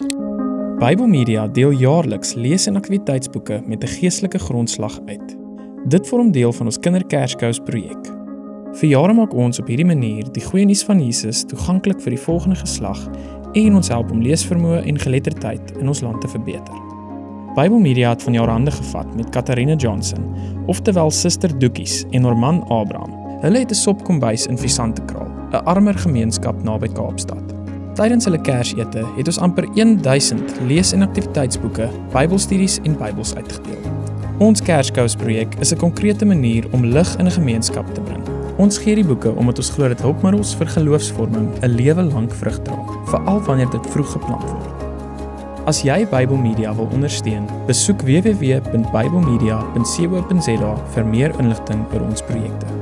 Bybelmedia deel jaarliks lees- en aktiwiteitsboeke met 'n geestelike grondslag uit. Dit vorm deel van ons Kinderkerskous projek. Vir jare maak ons op hierdie manier die goeie nuus van Jesus toeganklik vir die volgende geslag en ons help om leesvermoë en geletterdheid in ons land te verbeter. Bybelmedia het van jare hande gevat met Katharina Johnson, oftewel Suster Doekies en haar man Abraham. Hulle het 'n sopkombuis in Visantekraal, 'n armer gemeenskap naby Kaapstad. Tydens hulle Kersete het ons amper 1000 lees- en aktiwiteitsboeke, Bybelstudies en Bybels uitgedeel. Ons Kerskous-projek is 'n konkrete manier om lig in 'n gemeenskap te bring. Ons gee die boeke omdat ons glo dat hulpmiddels vir geloofsvorming 'n lewe lank vrug dra, veral wanneer dit vroeg geplant word. As jy Bybelmedia wil ondersteun, besoek www.bybelmedia.co.za vir meer inligting oor ons projekte.